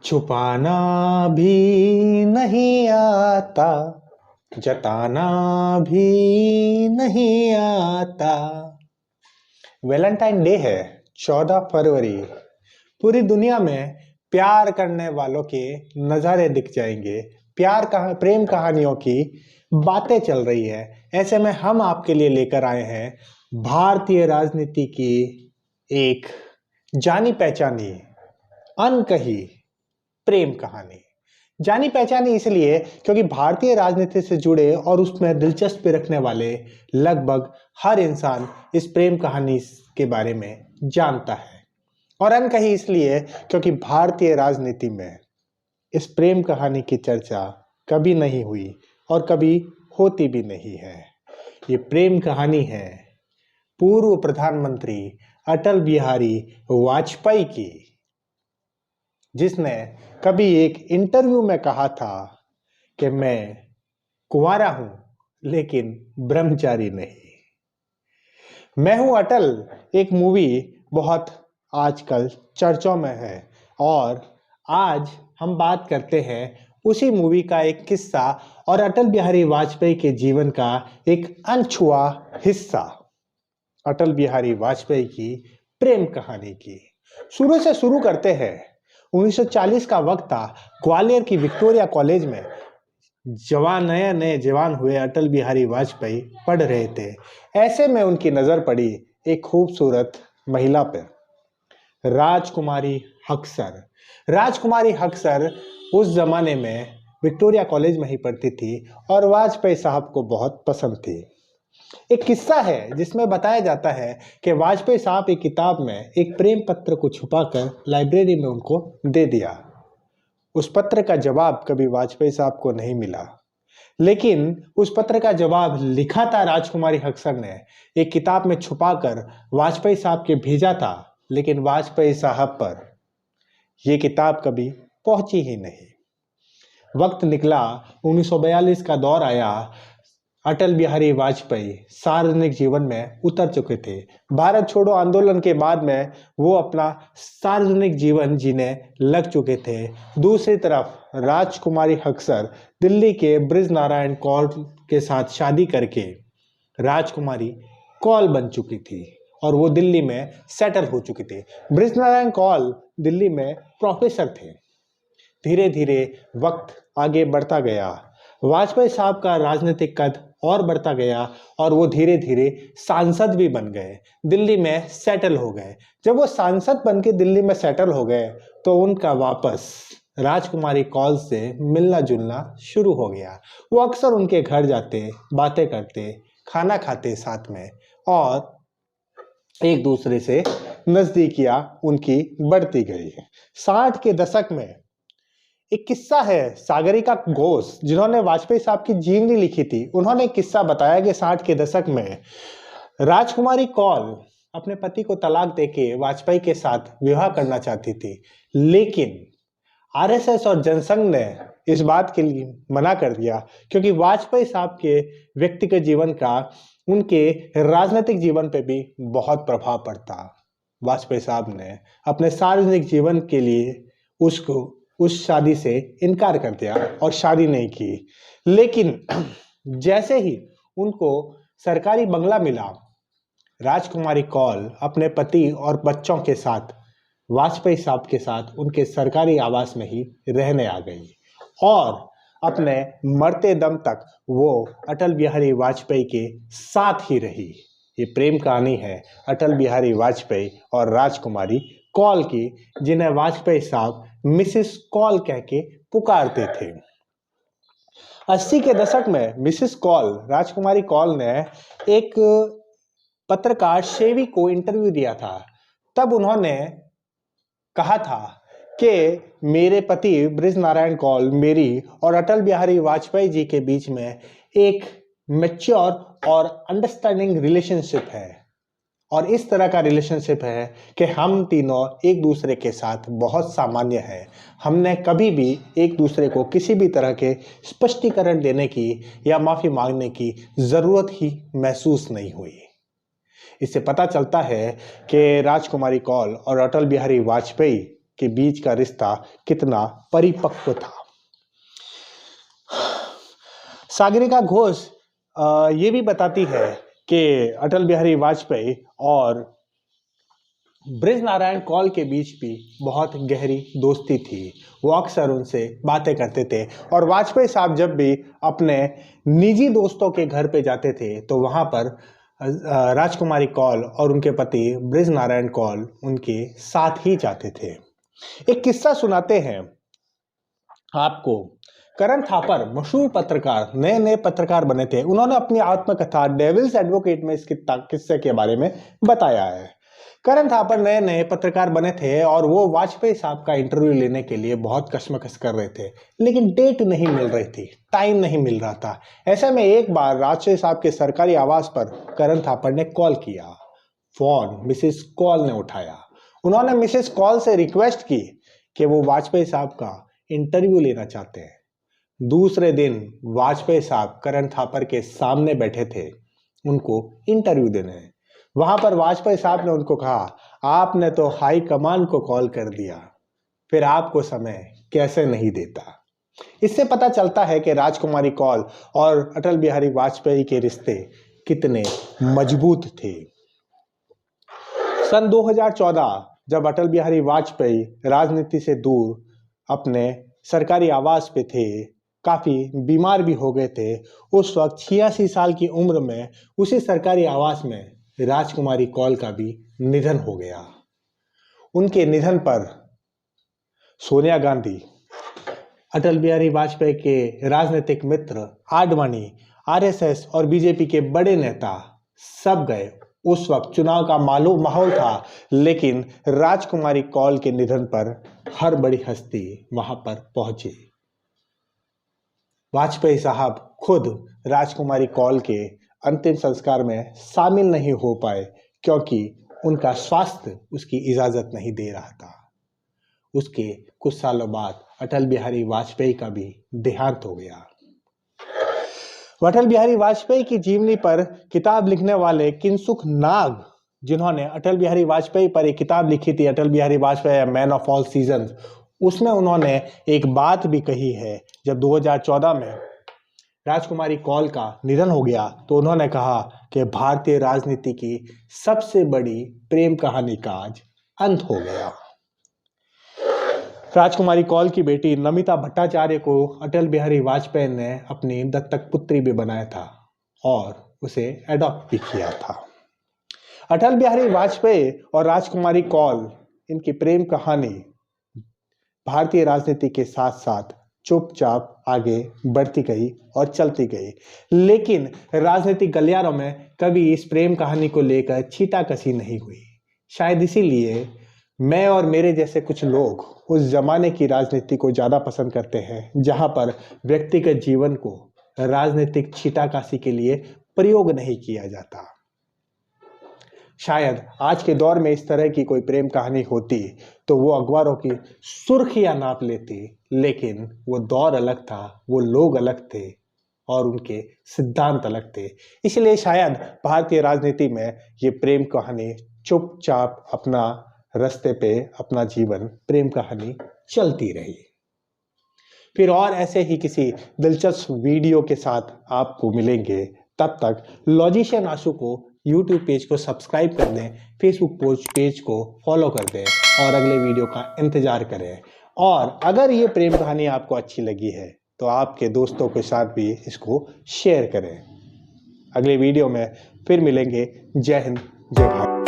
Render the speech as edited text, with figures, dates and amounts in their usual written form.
छुपाना भी नहीं आता, जताना भी नहीं आता। वैलेंटाइन डे है 14 फरवरी। पूरी दुनिया में प्यार करने वालों के नज़ारे दिख जाएंगे। प्रेम कहानियों की बातें चल रही है। ऐसे में हम आपके लिए लेकर आए हैं भारतीय राजनीति की एक जानी पहचानी अनकही प्रेम कहानी। जानी पहचानी इसलिए क्योंकि भारतीय राजनीति से जुड़े और उसमें दिलचस्पी रखने वाले लगभग हर इंसान इस प्रेम कहानी के बारे में जानता है। और अनकही इसलिए क्योंकि भारतीय राजनीति में इस प्रेम कहानी की चर्चा कभी नहीं हुई और कभी होती भी नहीं है। ये प्रेम कहानी है पूर्व प्रधानमंत्री अटल बिहारी वाजपेयी की, जिसने कभी एक इंटरव्यू में कहा था कि मैं कुंवारा हूं लेकिन ब्रह्मचारी नहीं। मैं हूं अटल एक मूवी बहुत आजकल चर्चों में है और आज हम बात करते हैं उसी मूवी का एक किस्सा और अटल बिहारी वाजपेयी के जीवन का एक अनछुआ हिस्सा, अटल बिहारी वाजपेयी की प्रेम कहानी की। शुरू से शुरू करते हैं। 1940 का वक्त था। ग्वालियर की विक्टोरिया कॉलेज में नए जवान हुए अटल बिहारी वाजपेयी पढ़ रहे थे। ऐसे में उनकी नजर पड़ी एक खूबसूरत महिला पर, राजकुमारी हक्सर। राजकुमारी हक्सर उस जमाने में विक्टोरिया कॉलेज में ही पढ़ती थी और वाजपेयी साहब को बहुत पसंद थी। एक किस्सा है जिसमें बताया जाता है कि वाजपेयी साहब एक किताब में एक प्रेम पत्र को छुपाकर लाइब्रेरी में उनको दे दिया। उस पत्र का जवाब कभी वाजपेयी साहब को नहीं मिला, लेकिन उस पत्र का जवाब लिखा था राजकुमारी हक्सर ने, एक किताब में छुपाकर वाजपेयी साहब के भेजा था, लेकिन वाजपेयी साहब पर यह किताब कभी पहुंची ही नहीं। वक्त निकला, 1942 का दौर आया। अटल बिहारी वाजपेयी सार्वजनिक जीवन में उतर चुके थे। भारत छोड़ो आंदोलन के बाद में वो अपना सार्वजनिक जीवन जीने लग चुके थे। दूसरी तरफ राजकुमारी हक्सर दिल्ली के ब्रिज नारायण कौल के साथ शादी करके राजकुमारी कौल बन चुकी थी और वो दिल्ली में सेटल हो चुकी थी। ब्रिज नारायण कौल दिल्ली में प्रोफेसर थे। धीरे धीरे वक्त आगे बढ़ता गया। वाजपेयी साहब का राजनीतिक कद और बढ़ता गया और वो धीरे धीरे सांसद भी बन गए, दिल्ली में सेटल हो गए। जब वो सांसद बन के दिल्ली में सेटल हो गए तो उनका वापस राजकुमारी कौल से मिलना जुलना शुरू हो गया। वो अक्सर उनके घर जाते, बातें करते, खाना खाते साथ में और एक दूसरे से नजदीकियां उनकी बढ़ती गई। 60 के दशक में एक किस्सा है, सागरिका घोष जिन्होंने वाजपेयी साहब की जीवनी लिखी थी, उन्होंने एक किस्सा बताया कि 60 के दशक में राजकुमारी कौल अपने पति को तलाक देके वाजपेयी के साथ विवाह करना चाहती थी, लेकिन आरएसएस और जनसंघ ने इस बात के लिए मना कर दिया क्योंकि वाजपेयी साहब के व्यक्तिगत जीवन का उनके राजनीतिक जीवन पे भी बहुत प्रभाव पड़ता। वाजपेयी साहब ने अपने सार्वजनिक जीवन के लिए उस शादी से इनकार कर दिया और शादी नहीं की। लेकिन जैसे ही उनको सरकारी बंगला मिला, राजकुमारी कौल अपने पति और बच्चों के साथ वाजपेयी साहब के साथ उनके सरकारी आवास में ही रहने आ गई और अपने मरते दम तक वो अटल बिहारी वाजपेयी के साथ ही रही। ये प्रेम कहानी है अटल बिहारी वाजपेयी और राजकुमारी कौल की, जिन्हें वाजपेयी साहब मिसिस कौल कह के पुकारते थे। 80 के दशक में मिसिस कौल, राजकुमारी कौल ने एक पत्रकार शेवी को इंटरव्यू दिया था। तब उन्होंने कहा था कि मेरे पति ब्रिज नारायण कौल, मेरी और अटल बिहारी वाजपेयी जी के बीच में एक मैच्योर और अंडरस्टैंडिंग रिलेशनशिप है और इस तरह का रिलेशनशिप है कि हम तीनों एक दूसरे के साथ बहुत सामान्य हैं। हमने कभी भी एक दूसरे को किसी भी तरह के स्पष्टीकरण देने की या माफ़ी मांगने की ज़रूरत ही महसूस नहीं हुई। इससे पता चलता है कि राजकुमारी कौल और अटल बिहारी वाजपेयी के बीच का रिश्ता कितना परिपक्व था। सागरिका घोष ये भी बताती है कि अटल बिहारी वाजपेयी और बृज नारायण कौल के बीच भी बहुत गहरी दोस्ती थी। वो अक्सर उनसे बातें करते थे और वाजपेयी साहब जब भी अपने निजी दोस्तों के घर पे जाते थे तो वहाँ पर राजकुमारी कौल और उनके पति बृज नारायण कौल उनके साथ ही जाते थे। एक किस्सा सुनाते हैं आपको। करण थापर मशहूर पत्रकार, नए नए पत्रकार बने थे। उन्होंने अपनी आत्मकथा डेविल्स एडवोकेट में इस किस्से के बारे में बताया है। करण थापर नए नए पत्रकार बने थे और वो वाजपेयी साहब का इंटरव्यू लेने के लिए बहुत कशमकश कर रहे थे, लेकिन डेट नहीं मिल रही थी, टाइम नहीं मिल रहा था। ऐसे में एक बार वाजपेयी साहब के सरकारी आवास पर करण थापर ने कॉल किया। फोन मिसेस कौल ने उठाया। उन्होंने मिसेस कौल से रिक्वेस्ट की कि वो वाजपेयी साहब का इंटरव्यू लेना चाहते हैं। दूसरे दिन वाजपेयी साहब करण थापर के सामने बैठे थे, उनको इंटरव्यू देने। वहां पर वाजपेयी साहब ने उनको कहा, आपने तो हाई कमान को कॉल कर दिया, फिर आपको समय कैसे नहीं देता। इससे पता चलता है कि राजकुमारी कौल और अटल बिहारी वाजपेयी के रिश्ते कितने मजबूत थे। सन 2014 जब अटल बिहारी वाजपेयी राजनीति से दूर अपने सरकारी आवास पे थे, काफी बीमार भी हो गए थे, उस वक्त 86 साल की उम्र में उसी सरकारी आवास में राजकुमारी कौल का भी निधन हो गया। उनके निधन पर सोनिया गांधी, अटल बिहारी वाजपेयी के राजनीतिक मित्र आडवाणी, आरएसएस और बीजेपी के बड़े नेता सब गए। उस वक्त चुनाव का माहौल था, लेकिन राजकुमारी कौल के निधन पर हर बड़ी हस्ती वहां पर पहुंची। वाजपेयी साहब खुद राजकुमारी कौल के अंतिम संस्कार में शामिल नहीं हो पाए क्योंकि उनका स्वास्थ्य उसकी इजाजत नहीं दे रहा था। उसके कुछ सालों बाद अटल बिहारी वाजपेयी का भी देहांत हो गया। अटल बिहारी वाजपेयी की जीवनी पर किताब लिखने वाले किंसुक नाग, जिन्होंने अटल बिहारी वाजपेयी पर एक किताब लिखी थी, Atal Bihari Vajpayee man of all seasons, उसमें उन्होंने एक बात भी कही है। जब 2014 में राजकुमारी कौल का निधन हो गया तो उन्होंने कहा कि भारतीय राजनीति की सबसे बड़ी प्रेम कहानी का आज अंत हो गया। राजकुमारी कौल की बेटी नमिता भट्टाचार्य को अटल बिहारी वाजपेयी ने अपनी दत्तक पुत्री भी बनाया था और उसे एडॉप्ट भी किया था। अटल बिहारी वाजपेयी और राजकुमारी कौल, इनकी प्रेम कहानी भारतीय राजनीति के साथ साथ चुपचाप आगे बढ़ती गई और चलती गई, लेकिन राजनीतिक गलियारों में कभी इस प्रेम कहानी को लेकर छींटाकशी नहीं हुई। शायद इसीलिए मैं और मेरे जैसे कुछ लोग उस जमाने की राजनीति को ज्यादा पसंद करते हैं जहां पर व्यक्तिगत जीवन को राजनीतिक छींटाकशी के लिए प्रयोग नहीं किया जाता। शायद आज के दौर में इस तरह की कोई प्रेम कहानी होती तो वो अखबारों की सुर्खियां नाप लेती, लेकिन वो दौर अलग था, वो लोग अलग थे और उनके सिद्धांत अलग थे। इसलिए शायद भारतीय राजनीति में ये प्रेम कहानी चुपचाप अपना रास्ते पे अपना जीवन प्रेम कहानी चलती रही। फिर और ऐसे ही किसी दिलचस्प वीडियो के साथ आपको मिलेंगे। तब तक लॉजिशियन आशु को यूट्यूब पेज को सब्सक्राइब कर दें, फेसबुक पेज को फॉलो कर दें और अगले वीडियो का इंतजार करें। और अगर ये प्रेम कहानी आपको अच्छी लगी है तो आपके दोस्तों के साथ भी इसको शेयर करें। अगले वीडियो में फिर मिलेंगे। जय हिंद, जय भारत।